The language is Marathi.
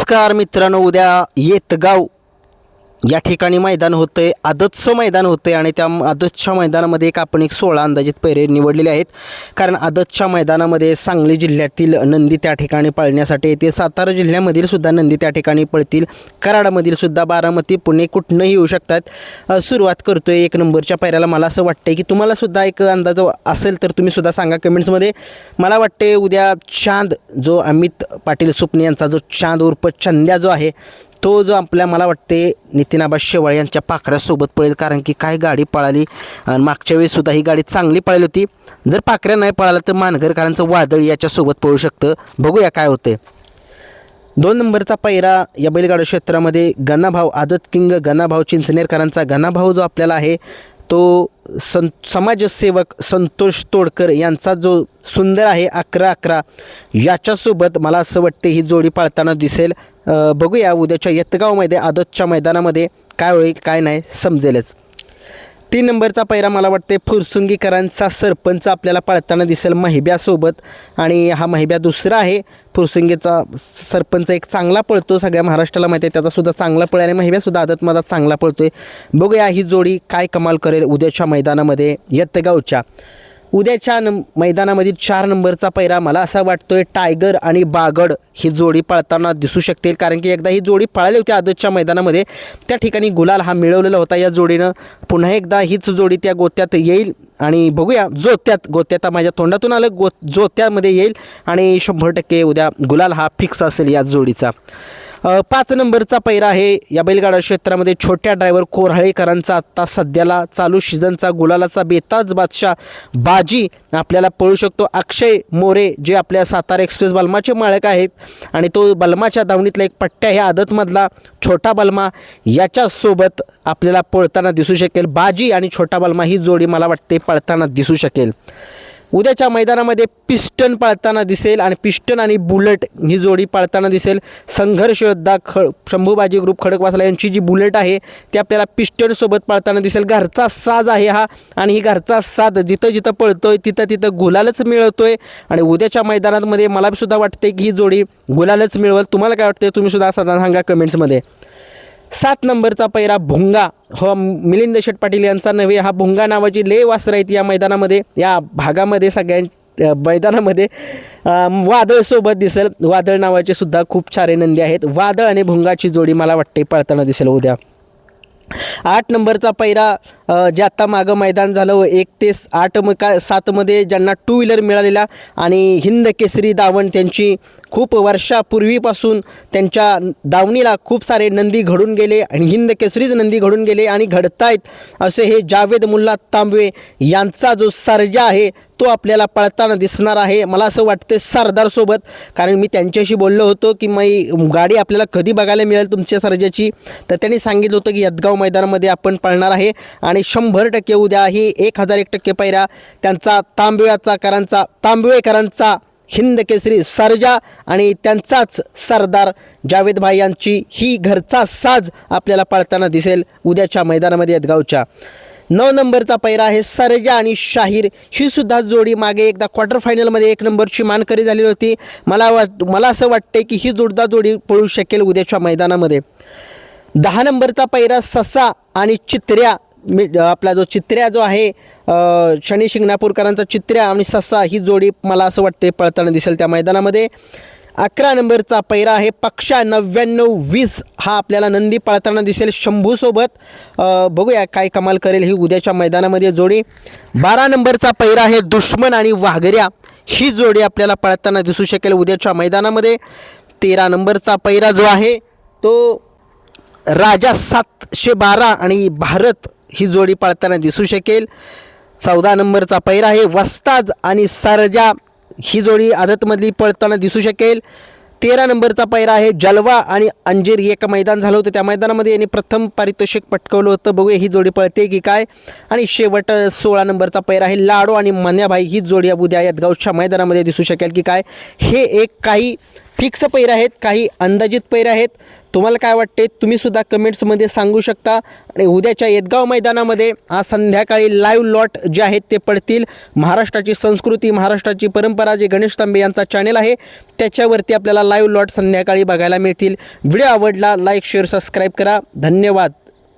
नमस्कार मित्रांनो, उद्या येतगाव या ठिकाणी मैदान होतंय, आदतचं मैदान होतंय आणि त्या आदतच्या मैदानामध्ये आपण एक 16 अंदाजित पैरे निवडलेले आहेत. कारण आदतच्या मैदानामध्ये सांगली जिल्ह्यातील नंदी त्या ठिकाणी पळण्यासाठी येते, सातारा जिल्ह्यामधील सुद्धा नंदी त्या ठिकाणी पळतील, कराडमधील सुद्धा, बारामती, पुणे कुठनंही येऊ शकतात. सुरुवात करतोय 1 नंबरच्या पैऱ्याला. मला असं वाटतंय की तुम्हाला सुद्धा एक अंदाज असेल तर तुम्ही सुद्धा सांगा कमेंट्समध्ये. मला वाटते उद्या चांद जो अमित पाटील सुपणे यांचा जो चांद उर्फ चंद्या जो आहे तो जो मला वाटते नितीन आबा शेवाळे यांच्या पाखऱ्यासोबत पळेल. कारण की काय गाडी पळाली आणि मागच्या वेळेससुद्धा ही गाडी चांगली पळाली होती. जर पाखऱ्या नाही पळाला तर मानगरकरांचं वादळ याच्यासोबत पळू शकतं. बघूया काय होते. 2 नंबरचा पैरा या बैलगाडा क्षेत्रामध्ये गणाभाऊ आदत किंग गणाभाऊ चिंचनेरकरांचा गणाभाऊ जो आपल्याला आहे तो समाजसेवक संतोष तोडकर यांचा जो सुंदर आहे 11-11 याच्यासोबत मला असं वाटते ही जोडी पाळताना दिसेल. बघूया उद्याच्या येतगावमध्ये आदतच्या मैदानामध्ये काय होईल काय नाही समजेलच. 3 नंबरचा पैरा मला वाटते फुरसुंगीकरांचा सरपंच आपल्याला पाळताना दिसेल महिब्यासोबत. आणि हा महिब्या दुसरा आहे. फुरसुंगीचा सरपंच एक चांगला पळतो, सगळ्या महाराष्ट्राला माहिती आहे, त्याचासुद्धा चांगला पळ आणि महिब्यासुद्धा आदतमध्ये चांगला पळतोय. बघूया ही जोडी काय कमाल करेल उद्याच्या मैदानामध्ये येतगावच्या. उद्याच्या मैदानामधील 4 नंबरचा पैरा मला असा वाटतोय टायगर आणि बागड ही जोडी पळताना दिसू शकते. कारण की एकदा ही जोडी पळाली होती आदतच्या मैदानामध्ये, त्या ठिकाणी गुलाल हा मिळवलेला होता या जोडीनं. पुन्हा एकदा हीच जोडी त्या गोत्यात येईल आणि बघूया गोत्यात माझ्या तोंडातून आलं, जोत्यामध्ये येईल आणि 100% उद्या गुलाल हा फिक्स असेल या जोडीचा. 5 नंबरचा पैरा आहे या बैलगाडा क्षेत्रामध्ये छोट्या ड्रायव्हर कोऱ्हाळेकरांचा आत्ता सध्याला चालू सीझनचा गुलालाचा बेताज बादशाह बाजी आपल्याला पळू शकतो. अक्षय मोरे जे आपल्या सातारा एक्सप्रेस बलमाचे मालक आहेत आणि तो बलमाच्या दावणीतला एक पट्ट्या हे आदतमधला छोटा बलमा याच्यासोबत आपल्याला पळताना दिसू शकेल. बाजी आणि छोटा बलमा ही जोडी मला वाटते पळताना दिसू शकेल. उद्याच्या मैदानामध्ये पिस्टन पळताना दिसेल आणि पिस्टन आणि बुलेट ही जोडी पळताना दिसेल. संघर्ष योद्धा शंभूबाजी ग्रुप खडकवासला यांची जी बुलेट आहे ती आपल्याला पिस्टनसोबत पळताना दिसेल. घरचा साज आहे हा आणि ही घरचा साज जिथं जिथं पळतोय तिथं गुलालच मिळवतोय आणि उद्याच्या मैदानामध्ये मला सुद्धा वाटते की ही जोडी गुलालच मिळवल. तुम्हाला काय वाटते तुम्ही सुद्धा साधा सांगा कमेंट्समध्ये. 7 नंबरचा पैरा भुंगा हो मिलिंद शेठ पाटील यांचा नव्हे, हा भुंगा नावाची लय वासरं आहेत या मैदानामध्ये, या भागामध्ये सगळ्या मैदानामध्ये. वादळसोबत दिसेल, वादळ नावाचे सुद्धा खूप सारे नंदी आहेत. वादळ आणि भुंगाची जोडी मला वाटते पळताना दिसेल उद्या. 8 नंबरचा पैरा जे आत्ता मागं मैदान झालं 1 ते 7मध्ये ज्यांना 2 व्हीलर मिळालेला आणि हिंद केसरी दावण त्यांची खूप वर्षापूर्वीपासून त्यांच्या दावणीला खूप सारे नंदी घडून गेले आणि हिंद केसरीच नंदी घडून गेले आणि घडतायत असे हे जावेद मुल्ला तांबवे यांचा जो सर्जा आहे तो आपल्याला पळताना दिसणार आहे. मला असं वाटतं सरदारसोबत, कारण मी त्यांच्याशी बोललो होतो की गाडी आपल्याला कधी बघायला मिळेल तुमच्या सर्जाची, तर त्यांनी सांगितलं होतं की येतगाव मैदानामध्ये आपण पळणार आहे आणि 100% उद्या ही 1001% पैरा त्यांचा तांबवेकरांचा हिंद केसरी सर्जा आणि त्यांचाच सरदार जावेद भाई यांची ही घरचा साज आपल्याला पळताना दिसेल उद्याच्या मैदानामध्ये येतगावच्या. 9 नंबरचा पैरा आहे सर्जा आणि शाहीर. ही सुद्धा जोडी मागे एकदा क्वार्टर फायनलमध्ये 1 नंबरची मानकरी झालेली होती. मला असं वाटते की ही जोडी पळू शकेल उद्याच्या मैदानामध्ये. 10 नंबरचा पैरा ससा आणि चित्र्या, आपला जो चित्र्या जो आहे शनी शिंगणापूरकरांचा चित्र्या आणि ससा ही जोडी मला असं वाटते पळताना दिसेल त्या मैदानामध्ये. 11 नंबरचा पैरा आहे पक्षा 99-20 हा आपल्याला नंदी पळताना दिसेल शंभूसोबत. बघूया काय कमाल करेल ही उद्याच्या मैदानामध्ये जोडी. 12 नंबरचा पैरा आहे दुश्मन आणि वाघऱ्या, ही जोडी आपल्याला पळताना दिसू शकेल उद्याच्या मैदानामध्ये. 13 नंबरचा पैरा जो आहे तो राजा 712 आणि भारत ही जोडी पळताना दिसू शकेल. 14 नंबरचा पैरा आहे वस्ताद आणि सरजा, ही जोडी आदतमधली पळताना दिसू शकेल. 13 नंबरचा पैरा आहे जलवा आणि अंजीर. एक मैदान झालं होतं त्या मैदानामध्ये यांनी प्रथम पारितोषिक पटकवलं होतं. बघूया ही जोडी पळते की काय. आणि शेवट 16 नंबरचा पैरा आहे लाडो आणि मन्याभाई, ही जोडी उद्या येतगावच्या मैदानामध्ये दिसू शकेल की काय. हे एक काही फिक्स पैर आहेत, काही अंदाजित पैर आहेत. तुम्हाला काय वाटते तुम्ही सुद्धा कमेंट्समध्ये सांगू शकता. आणि उद्याच्या येदगाव मैदानामध्ये आज संध्याकाळी लाईव्ह लॉट जे आहेत ते पडतील. महाराष्ट्राची संस्कृती, महाराष्ट्राची परंपरा जे गणेश तांबे यांचा चॅनल आहे त्याच्यावरती आपल्याला लाईव्ह लॉट संध्याकाळी बघायला मिळतील. व्हिडिओ आवडला लाईक शेअर सबस्क्राईब करा. धन्यवाद.